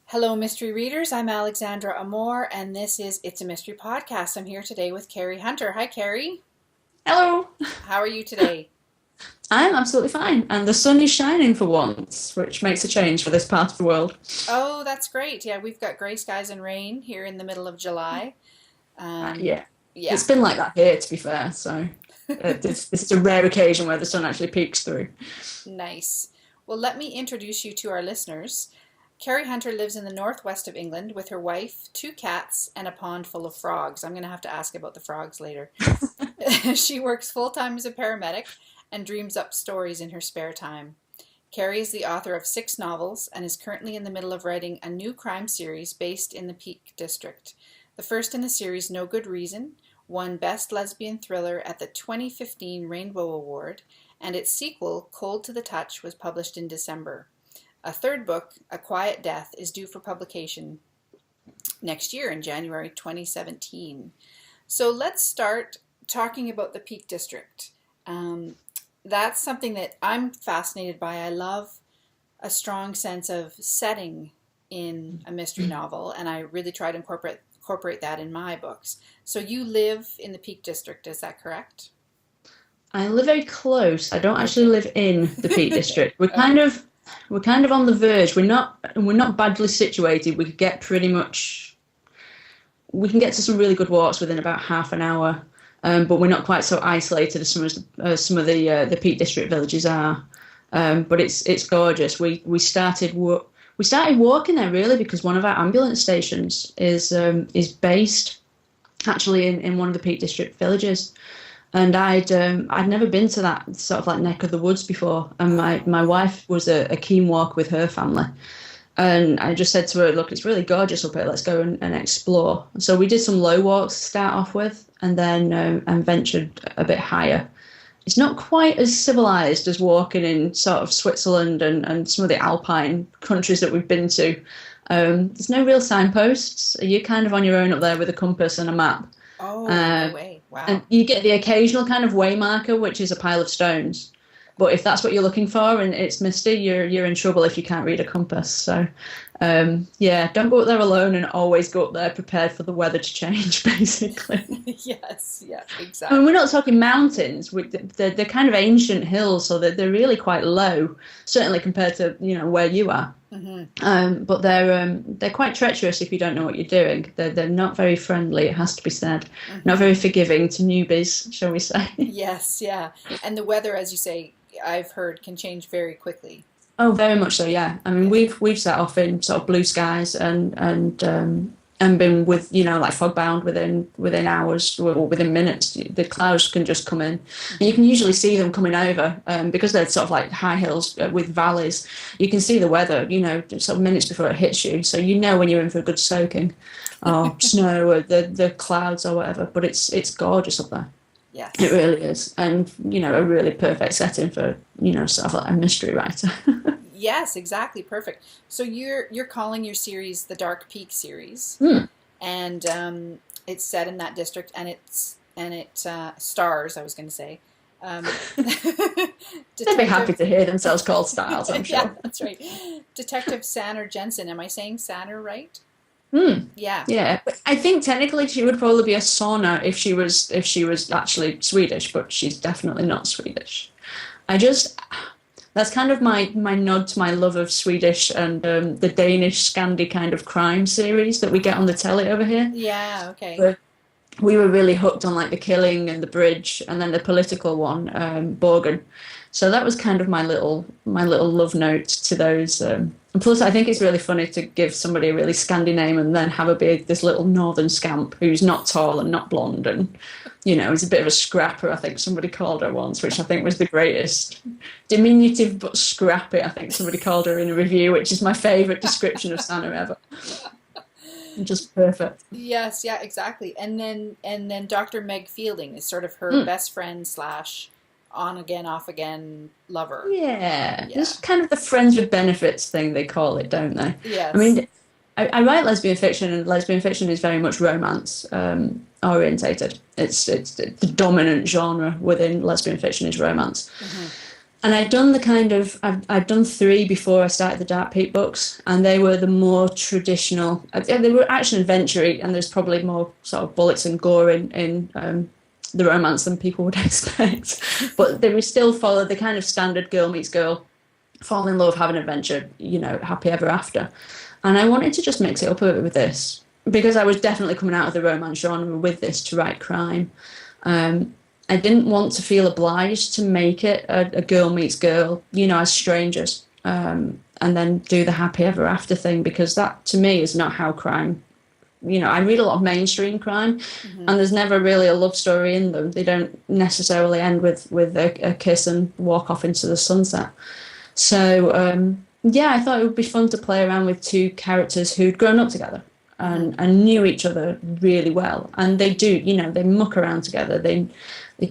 Hello, mystery readers. I'm Alexandra Amore, and this is It's a Mystery Podcast. I'm here today with Cari Hunter. Hi, Cari. Hello. How are you today? I'm absolutely fine, and the sun is shining for once, which makes a change for this part of the world. Oh, that's great. Yeah, we've got gray skies and rain here in the middle of July. Um, Yeah, yeah, it's been like that here, to be fair. So this is a rare occasion where the sun actually peeks through. nice. Well, let me introduce you to our listeners. Cari Hunter lives in the northwest of England with her wife, two cats, and a pond full of frogs. I'm going to have to ask about the frogs later. She works full time as a paramedic and dreams up stories in her spare time. Cari is the author of 6 novels and is currently in the middle of writing a new crime series based in the Peak District. The first in the series, No Good Reason, won Best Lesbian Thriller at the 2015 Rainbow Award, and its sequel, Cold to the Touch, was published in December. A third book, A Quiet Death, is due for publication next year in January 2017. So let's start talking about the Peak District. That's something that I'm fascinated by. I love a strong sense of setting in a mystery novel, and I really try to incorporate that in my books. So you live in the Peak District, is that correct? I live very close. I don't actually live in the Peak District. We're Okay. kind of on the verge. We're not badly situated. We can get to some really good walks within about half an hour. But we're not quite so isolated as some of the Peak District villages are. But it's gorgeous. We started walking there really because one of our ambulance stations is based actually in one of the Peak District villages, and I'd never been to that sort of like neck of the woods before, and my wife was a keen walk with her family. And I just said to her, look, it's really gorgeous up here. Let's go and explore. So we did some low walks to start off with, and then and ventured a bit higher. It's not quite as civilized as walking in sort of Switzerland and some of the Alpine countries that we've been to. There's no real signposts. You're kind of on your own up there with a compass and a map. Oh, no Um, way. and Wow. you get the occasional kind of way marker, which is a pile of stones. But if that's what you're looking for and it's misty, you're in trouble if you can't read a compass. So, yeah, don't go up there alone and always go up there prepared for the weather to change, basically. Yes, yeah, I mean, we're exactly. not talking mountains. They're kind of ancient hills, so they're really quite low, certainly compared to where you are. Hmm. But they're quite treacherous if you don't know what you're doing. They're not very friendly, it has to be said. Not Hmm. very forgiving to newbies, shall we say? Yes, yeah. And the weather, as you say, I've heard can change very quickly. Oh, very much so. Yeah. I mean, Yeah. we've set off in sort of blue skies and been with like fog bound within hours or within minutes. The clouds can just come in, and you Hmm. can usually see them coming over because they're sort of like high hills with valleys. You can see the weather, sort of minutes before it hits you, so you know when you're in for a good soaking, or snow or the clouds or whatever. But it's gorgeous up there. It Yes. really is, and a really perfect setting for sort of like a mystery writer. Yes, exactly. Perfect. So you're calling your series the Dark Peak series, Hmm. and it's set in that district, and it stars. I was going to say, um, They'd be happy Detective. to hear themselves called styles, I'm Yeah, sure. that's right. Detective Sanner Jensen. Am I saying Sanner right? Hmm. Yeah. Yeah, but I think technically she would probably be a sauna if she was actually Swedish, but she's definitely not Swedish. I just That's kind of my nod to my love of Swedish and the Danish Scandi kind of crime series that we get on the telly over here. Yeah. Okay. But we were really hooked on like the killing and the bridge and then the political one, Borgen. So that was kind of my little love note to those. And plus, I think it's really funny to give somebody a really Scandi name and then have her be this little northern scamp who's not tall and not blonde and is a bit of a scrapper. I think somebody called her once, which I think was the greatest. Diminutive but scrappy. I think somebody called her in a review, which is my favourite description of Santa ever. Just perfect. Yes. Yeah. Exactly. And then Dr. Meg Fielding is sort of her Mm. best friend slash on again off again lover. Yeah, Yeah. it's kind of the friends with benefits thing they call it, don't they? I Yes. mean, I write lesbian fiction, and lesbian fiction is very much romance orientated. It's the dominant genre within lesbian fiction is romance. Hmm. And I'd done the kind of I'd done three before I started the Dark Peak books, and they were the more traditional. They were action adventure, and there's probably more sort of bullets and gore in the romance than people would expect. But they would still follow the kind of standard girl meets girl, fall in love, have an adventure, happy ever after. And I wanted to just mix it up a bit with this because I was definitely coming out of the romance genre with this to write crime. I didn't want to feel obliged to make it a girl meets girl, as strangers, and then do the happy ever after thing, because that to me is not how crime. I read a lot of mainstream crime, and there's never really a love story in them. They don't necessarily end with a kiss and walk off into the sunset. So yeah, I thought it would be fun to play around with two characters who'd grown up together and knew each other really well, and they do. They muck around together. They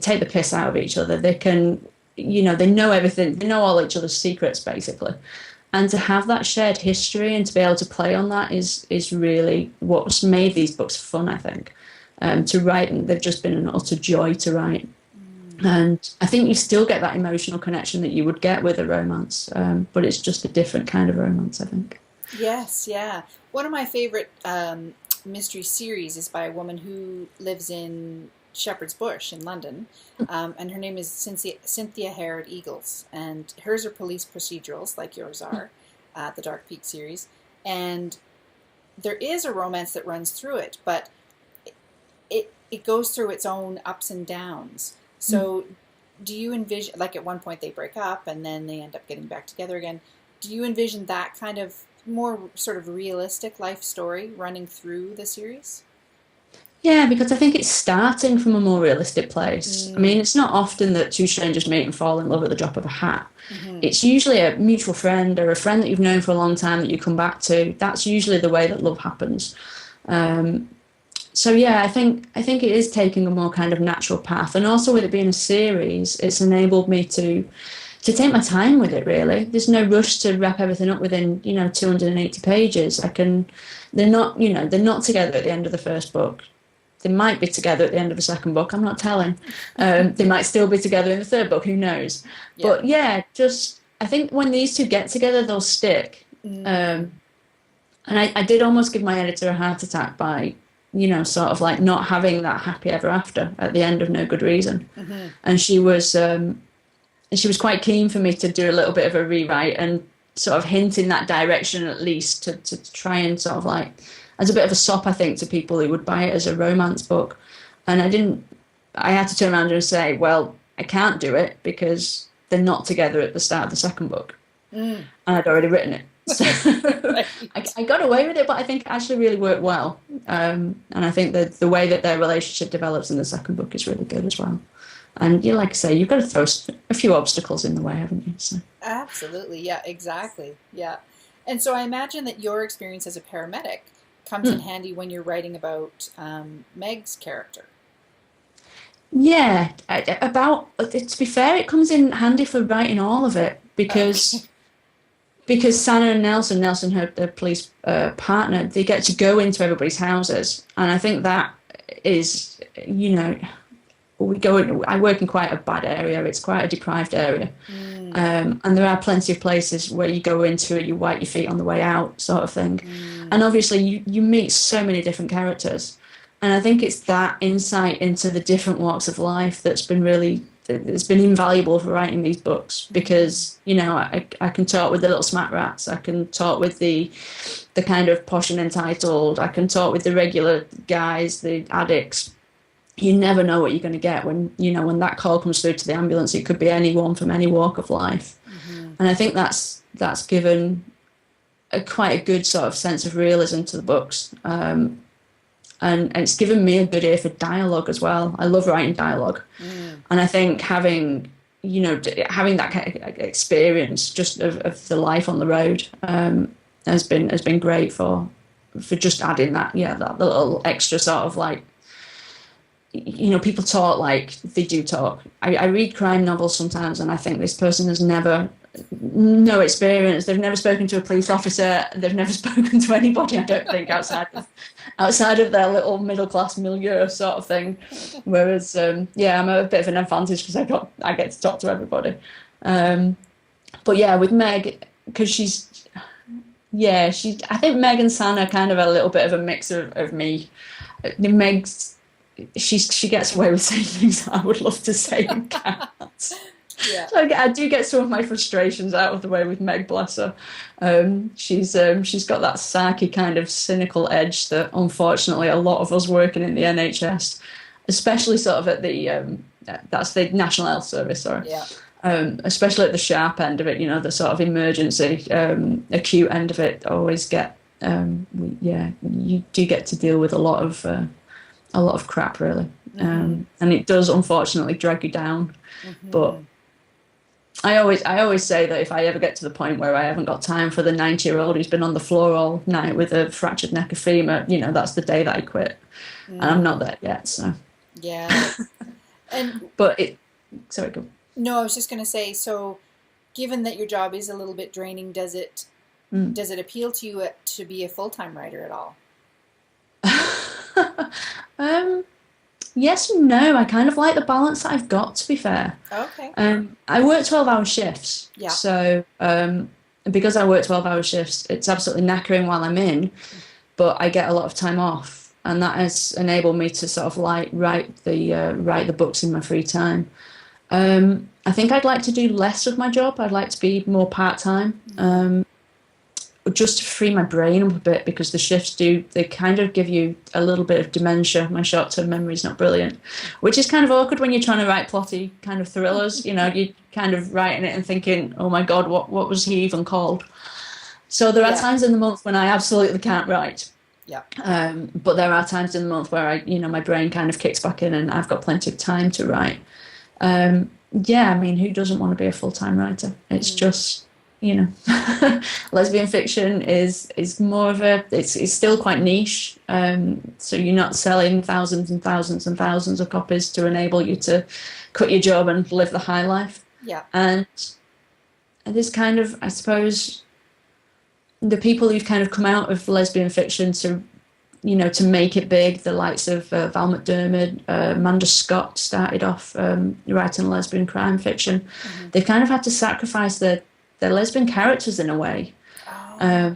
take the piss out of each other. They can, they know everything. They know all each other's secrets, basically. And to have that shared history and to be able to play on that is really what's made these books fun, I think. To write, and they've just been an utter joy to write. And I think you still get that emotional connection that you would get with a romance, but it's just a different kind of romance, I think. Yes, yeah. One of my favorite mystery series is by a woman who lives in Shepherd's Bush in London, and her name is Cynthia Harrod Eagles, and hers are police procedurals like yours are, the Dark Peak series, and there is a romance that runs through it, but it goes through its own ups and downs. So do you envision, like at one point they break up and then they end up getting back together again, do you envision that kind of more sort of realistic life story running through the series? Yeah, because I think it's starting from a more realistic place. I mean, it's not often that two strangers meet and fall in love at the drop of a hat. It's usually a mutual friend or a friend that you've known for a long time that you come back to. That's usually the way that love happens. So yeah, I think it is taking a more kind of natural path, and also with it being a series, it's enabled me to take my time with it. Really, there's no rush to wrap everything up within 280 pages. They're not together at the end of the first book. They might be together at the end of the second book. I'm not telling. They might still be together in the third book. Who knows? Yeah. But yeah, I think when these two get together, they'll stick. And I did almost give my editor a heart attack by, sort of like not having that happy ever after at the end of No Good Reason. And she was quite keen for me to do a little bit of a rewrite and sort of hint in that direction at least to try and sort of like, as a bit of a sop, I think, to people who would buy it as a romance book. And I had to turn around and say, well, I can't do it because they're not together at the start of the second book. And I'd already written it. So Right. I got away with it, but I think it actually really worked well. And I think that the way that their relationship develops in the second book is really good as well. And like I say, you've got to throw a few obstacles in the way, haven't you? So. Absolutely. Yeah, exactly. Yeah. And so I imagine that your experience as a paramedic comes in handy when you're writing about Meg's character. Yeah, to be fair, it comes in handy for writing all of it because Sana and Nelson, her police partner, they get to go into everybody's houses, and I think that is, I work in quite a bad area. It's quite a deprived area. And there are plenty of places where you go into it, you wipe your feet on the way out, sort of thing. And obviously you meet so many different characters. And I think it's that insight into the different walks of life that's been invaluable for writing these books, because, I can talk with the little smack rats, I can talk with the kind of posh and entitled, I can talk with the regular guys, the addicts. You never know what you're going to get when that call comes through to the ambulance. It could be anyone from any walk of life. And I think that's given quite a good sort of sense of realism to the books. And it's given me a good ear for dialogue as well. I love writing dialogue. And I think having that kind of experience just of the life on the road has been great for just adding that little extra sort of like, people talk like they do talk. I read crime novels sometimes and I think this person has no experience. They've never spoken to a police officer. They've never spoken to anybody, I don't think, outside of their little middle-class milieu sort of thing. Whereas, I'm a bit of an advantage because I get to talk to everybody. But yeah, with Meg, because I think Meg and San are kind of a little bit of a mix of me. Meg's, she gets away with saying things that I would love to say and can't. Yeah. So I do get some of my frustrations out of the way with Meg, bless her. She's got that sarky kind of cynical edge that unfortunately a lot of us working in the NHS, especially sort of at the that's the National Health Service, sorry. Yeah. Especially at the sharp end of it, the sort of emergency, acute end of it, always get you do get to deal with a lot of crap, really, and it does unfortunately drag you down. But I always say that if I ever get to the point where I haven't got time for the 90-year-old who's been on the floor all night with a fractured neck of femur, that's the day that I quit, and I'm not there yet. So yeah, and but sorry, go. No, I was just going to say, so given that your job is a little bit draining, does it appeal to you to be a full-time writer at all? Yes and no. I kind of like the balance that I've got, to be fair. Okay. I work 12-hour shifts. Yeah. So because I work 12-hour shifts, it's absolutely knackering while I'm in, but I get a lot of time off, and that has enabled me to sort of like write the books in my free time. I think I'd like to do less of my job. I'd like to be more part-time, just to free my brain up a bit, because the shifts they kind of give you a little bit of dementia. My short-term memory is not brilliant, which is kind of awkward when you're trying to write plotty kind of thrillers. You're kind of writing it and thinking, oh my God, what was he even called? So there are times in the month when I absolutely can't write. Yeah. But there are times in the month where my brain kind of kicks back in and I've got plenty of time to write. I mean, who doesn't want to be a full-time writer? It's just, lesbian fiction is more of it's still quite niche. So you're not selling thousands and thousands and thousands of copies to enable you to quit your job and live the high life. Yeah. And this kind of, I suppose, the people who've kind of come out of lesbian fiction to make it big, the likes of Val McDermid, Amanda Scott started off writing lesbian crime fiction. They've kind of had to sacrifice their lesbian characters in a way to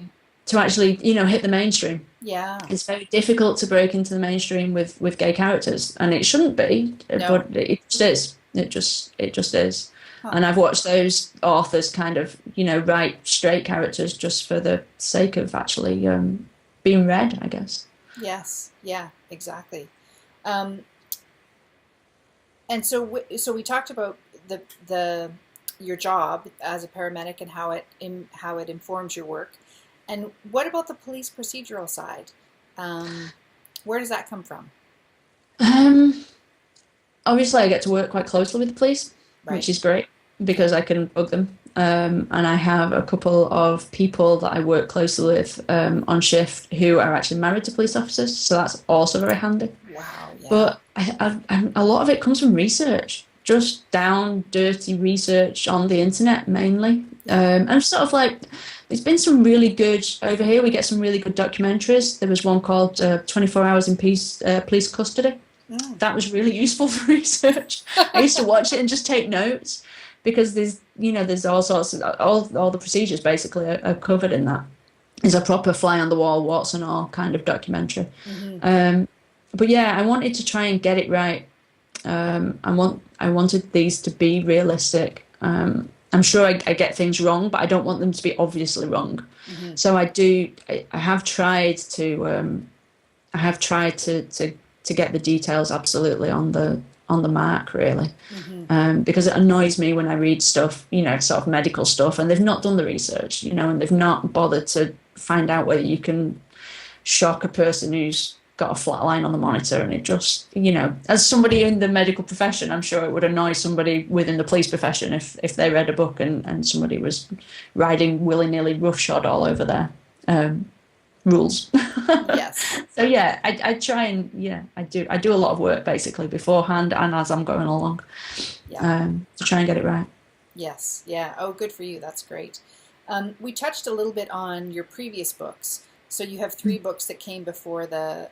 actually, hit the mainstream. Yeah. It's very difficult to break into the mainstream with gay characters, and it shouldn't be, but it just is. It just is. Huh. And I've watched those authors kind of, write straight characters just for the sake of actually being read, I guess. Yes. Yeah. Exactly. And so we talked about your job as a paramedic and how it informs your work. And what about the police procedural side? Where does that come from? Obviously, I get to work quite closely with the police, right, which is great because I can bug them. And I have a couple of people that I work closely with on shift who are actually married to police officers, so that's also very handy. Wow, yeah. But a lot of it comes from research, just down dirty research on the internet mainly. And sort of like, there's been some really good, over here we get some really good documentaries. There was one called 24 Hours in Police Custody. Mm. That was really useful for research. I used to watch it and just take notes, because there's all sorts of, all the procedures basically are covered in that. There's a proper fly on the wall, warts and all kind of documentary. Mm-hmm. But yeah, I wanted to try and get it right. I wanted these to be realistic. I'm sure I get things wrong, but I don't want them to be obviously wrong. Mm-hmm. So I have tried to get the details absolutely on the mark, really. Mm-hmm. Because it annoys me when I read stuff, sort of medical stuff, and they've not done the research, and they've not bothered to find out whether you can shock a person who's got a flat line on the monitor. And it just, as somebody in the medical profession, I'm sure it would annoy somebody within the police profession if they read a book and somebody was riding willy-nilly roughshod all over their rules. Yes. So yeah, I try and I do a lot of work basically beforehand and as I'm going along, to try and get it right. Yes. Yeah. Oh, good for you. That's great. We touched a little bit on your previous books. So you have 3 books that came before the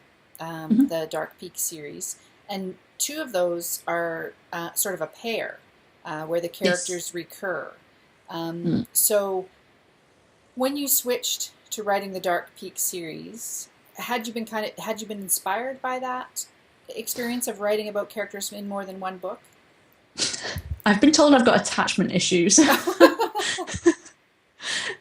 Dark Peak series, and 2 of those are sort of a pair. where the Yes. characters recur. Mm. So when you switched to writing the Dark Peak series, had you been inspired by that experience of writing about characters in more than one book? I've been told I've got attachment issues.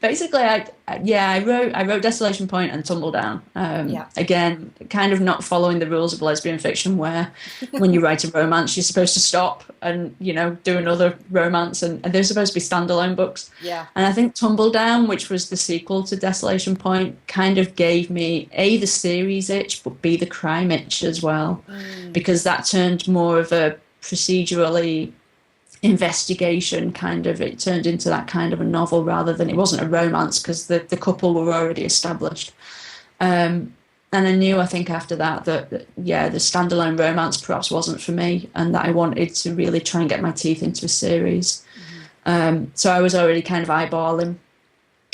Basically, I wrote Desolation Point and Tumble Down. Yeah. Again, kind of not following the rules of lesbian fiction, where when you write a romance, you're supposed to stop and do another romance, and they're supposed to be standalone books. Yeah. And I think Tumble Down, which was the sequel to Desolation Point, kind of gave me A, the series itch, but B, the crime itch as well, Mm. because that turned more of a procedurally investigation kind of, it turned into that kind of a novel rather than, it wasn't a romance because the couple were already established. And I knew, I think after that yeah, the standalone romance perhaps wasn't for me, and that I wanted to really try and get my teeth into a series. So I was already kind of eyeballing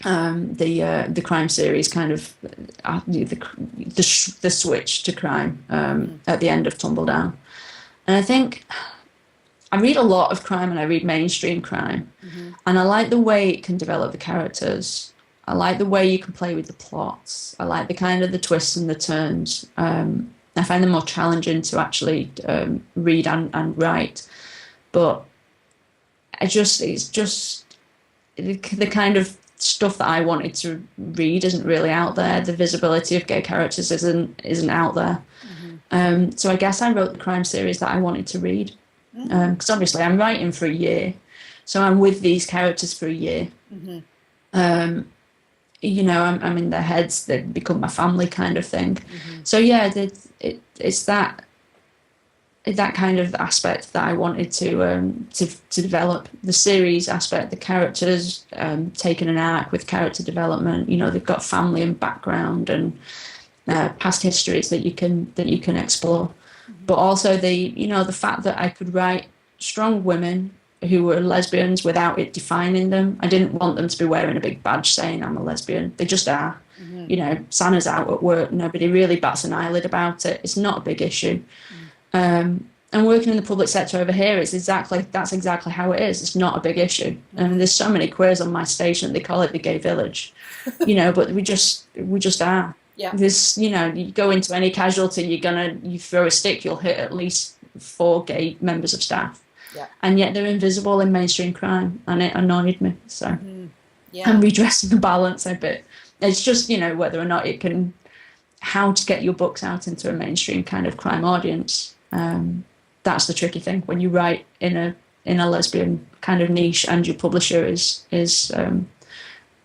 the crime series, kind of the switch to crime at the end of Tumble Down. And I think I read a lot of crime and I read mainstream crime, and I like the way it can develop the characters. I like the way you can play with the plots. I like the kind of the twists and the turns. I find them more challenging to actually read and write, but it's just the kind of stuff that I wanted to read isn't really out there. The visibility of gay characters isn't out there. So I guess I wrote the crime series that I wanted to read. Because obviously I'm writing for a year, so I'm with these characters for a year. I'm in their heads; they become my family, kind of thing. So yeah, it's that kind of aspect that I wanted to develop. The series aspect, the characters, taking an arc with character development. They've got family and background and past histories that you can explore. But also the fact that I could write strong women who were lesbians without it defining them. I didn't want them to be wearing a big badge saying I'm a lesbian. They just are. Sanna's out at work. Nobody really bats an eyelid about it. It's not a big issue. And working in the public sector over here, that's exactly how it is. It's not a big issue. And there's so many queers on my station. They call it the gay village, but we just are. Yeah. This, you go into any casualty, you throw a stick, you'll hit at least 4 gay members of staff. Yeah. And yet they're invisible in mainstream crime, and it annoyed me. So Yeah. I'm redressing the balance a bit. It's just, whether or not how to get your books out into a mainstream kind of crime audience. That's the tricky thing when you write in a lesbian kind of niche, and your publisher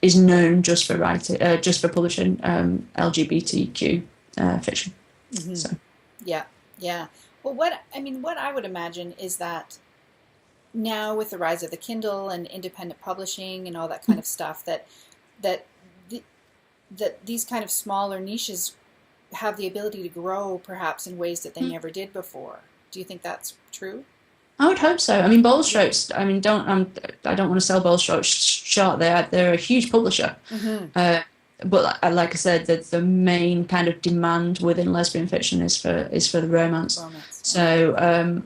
is known just for writing, just for publishing LGBTQ fiction. So Yeah. Well, what I would imagine is that now with the rise of the Kindle and independent publishing and all that kind of stuff, that these kind of smaller niches have the ability to grow perhaps in ways that they never did before. Do you think that's true? I would hope so. I mean, Bold Strokes. I mean, I don't want to sell Bold Strokes short. They're a huge publisher, but like I said, the main kind of demand within lesbian fiction is for the romance. So,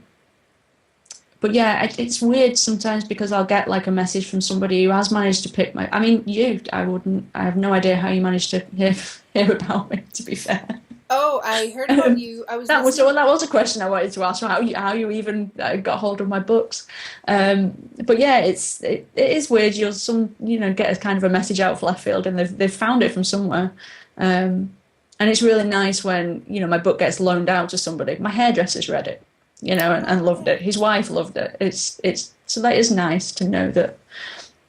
but yeah, it's weird sometimes because I'll get like a message from somebody who has managed to pick my. I mean, I have no idea how you managed to hear about me. To be fair. Oh, I heard about you. That was a question I wanted to ask. How you even got hold of my books? But yeah, it is weird. You'll get a kind of a message out of left field, and they've found it from somewhere. And it's really nice when my book gets loaned out to somebody. My hairdresser's read it, and loved it. His wife loved it. It's so that is nice to know that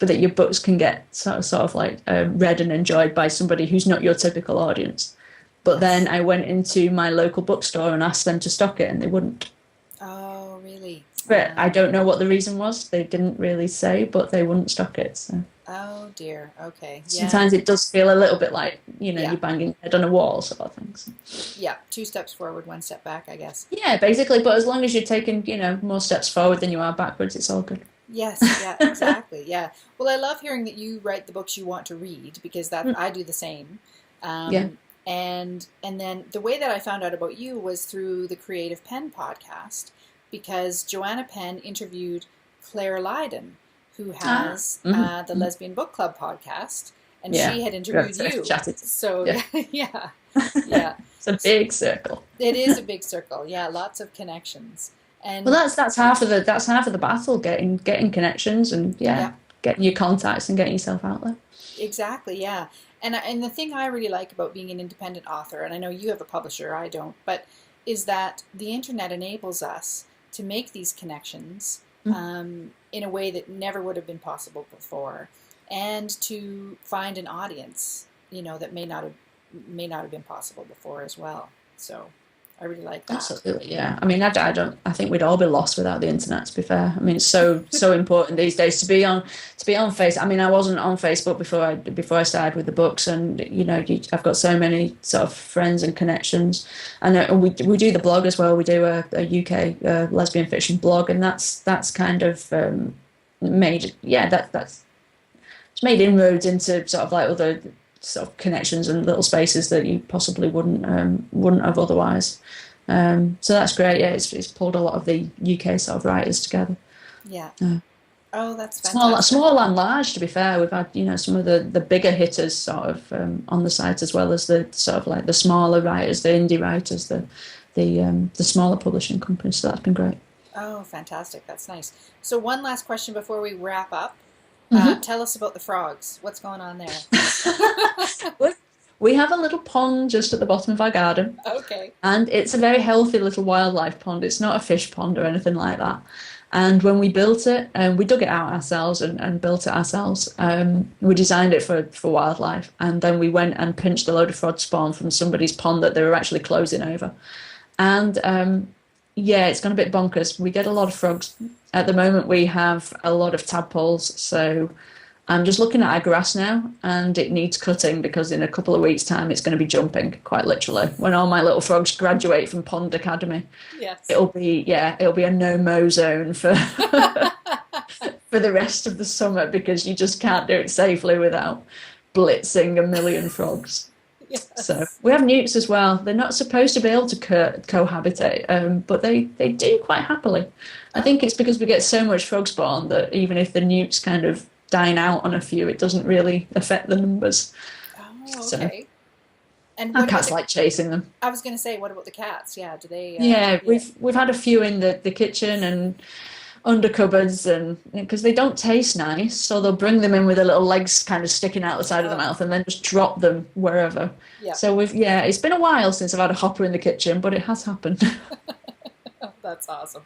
your books can get sort of like read and enjoyed by somebody who's not your typical audience. But then I went into my local bookstore and asked them to stock it, and they wouldn't. Oh, really? But I don't know what the reason was. They didn't really say, but they wouldn't stock it. So. Oh, dear. Okay. Sometimes it does feel a little bit like, you're banging your head on a wall sort of things. Yeah, 2 steps forward, 1 step back, I guess. Yeah, basically. But as long as you're taking, more steps forward than you are backwards, it's all good. Yes, yeah, exactly. Yeah. Well, I love hearing that you write the books you want to read, because I do the same. Yeah. And then the way that I found out about you was through the Creative Pen podcast, because Joanna Penn interviewed Claire Lydon, who has the Lesbian Book Club podcast, and Yeah. she had interviewed Yeah, you. chatted. So Yeah. yeah, yeah. It's a big circle. It is a big circle. Yeah, lots of connections. And Well, that's half of the battle, getting connections and yeah, getting your contacts and getting yourself out there. exactly. Yeah. And the thing I really like about being an independent author, and I know you have a publisher, I don't, but is that the internet enables us to make these connections in a way that never would have been possible before, and to find an audience, that may not have been possible before as well. So I really like that. Absolutely, yeah. I mean, I think we'd all be lost without the internet, to be fair. I mean, it's so important these days to be on Facebook. I mean, I wasn't on Facebook before I started with the books, and I've got so many sort of friends and connections, and we do the blog as well. We do a UK lesbian fiction blog, and that's kind of made that's made inroads into sort of like other sort of connections and little spaces that you possibly wouldn't have otherwise. So that's great. Yeah, it's pulled a lot of the UK sort of writers together. Yeah. Oh, that's fantastic. Small and large, to be fair. We've had some of the bigger hitters sort of on the site, as well as the sort of like the smaller writers, the indie writers, the smaller publishing companies. So that's been great. Oh, fantastic. That's nice. So one last question before we wrap up. Tell us about the frogs. What's going on there? We have a little pond just at the bottom of our garden. Okay. And it's a very healthy little wildlife pond. It's not a fish pond or anything like that. And when we built it, we dug it out ourselves and built it ourselves. We designed it for wildlife. And then we went and pinched a load of frog spawn from somebody's pond that they were actually closing over. And it's gone a bit bonkers. We get a lot of frogs. At the moment, we have a lot of tadpoles. So I'm just looking at our grass now, and it needs cutting because in a couple of weeks' time, it's going to be jumping, quite literally. When all my little frogs graduate from Pond Academy, yes, it'll be a no-mow zone for for the rest of the summer, because you just can't do it safely without blitzing a million frogs. Yes. So we have newts as well. They're not supposed to be able to cohabitate, but they do quite happily. I think it's because we get so much frog spawn that even if the newts kind of dine out on a few, it doesn't really affect the numbers. Oh, okay. So, and our cats like chasing them. I was going to say, what about the cats? Yeah, do they? We've had a few in the kitchen and under cupboards, and because they don't taste nice, so they'll bring them in with their little legs kind of sticking out the side of the mouth and then just drop them wherever. Yeah. So it's been a while since I've had a hopper in the kitchen, but it has happened. That's awesome.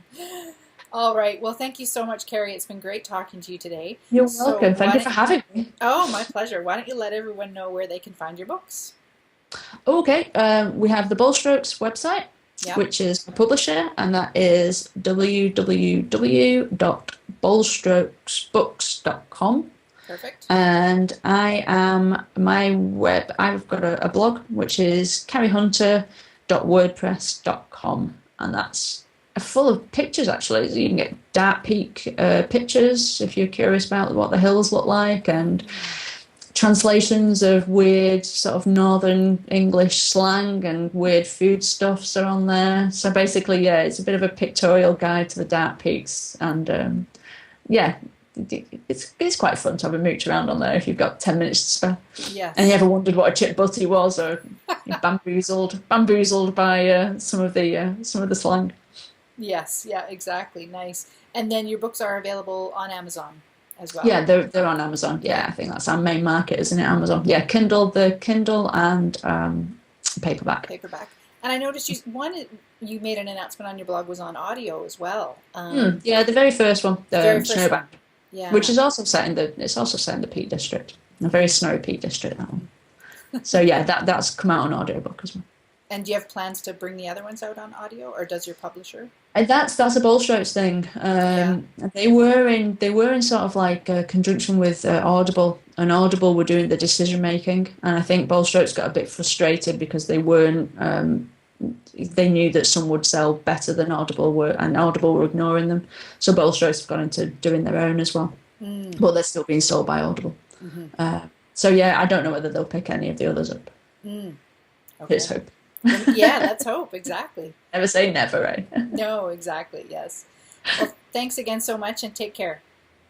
All right. Well, thank you so much, Cari. It's been great talking to you today. You're welcome. Thank you for having me. Oh, my pleasure. Why don't you let everyone know where they can find your books? Okay. We have the Ballstrokes website, which is the publisher, and that is www.ballstrokesbooks.com. Perfect. And I've got a blog, which is carihunter.wordpress.com, and that's full of pictures, actually. So you can get dark peak pictures if you're curious about what the hills look like, and translations of weird sort of northern English slang and weird food stuffs are on there. So basically, it's a bit of a pictorial guide to the dark peaks, and it's quite fun to have a mooch around on there if you've got 10 minutes to spare. Yes. And you ever wondered what a chip butty was, or bamboozled by some of the slang. Yes, yeah, exactly. Nice. And then your books are available on Amazon as well. Yeah, they're on Amazon. Yeah, I think that's our main market, isn't it? Amazon. Yeah, Kindle and paperback. Paperback. And I noticed you made an announcement on your blog was on audio as well. Yeah, the very first one, Snowbank. Yeah. Which is also set in the Peak District, a very snowy Peak District, that one. So yeah, that's come out on audiobook as well. And do you have plans to bring the other ones out on audio, or does your publisher? That's a Ballstrokes thing. They were in sort of like conjunction with Audible, and Audible were doing the decision making, and I think Ballstrokes got a bit frustrated because they weren't. They knew that some would sell better than Audible were, and Audible were ignoring them. So Ballstrokes have gone into doing their own as well, but they're still being sold by Audible. Mm-hmm. So yeah, I don't know whether they'll pick any of the others up. Okay. Here's hope. Yeah, let's hope. Exactly. Never say never, right? No, exactly. Yes. Well, thanks again so much and take care.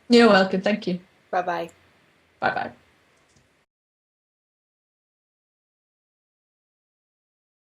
You're welcome. Thank you. Bye bye. Bye bye.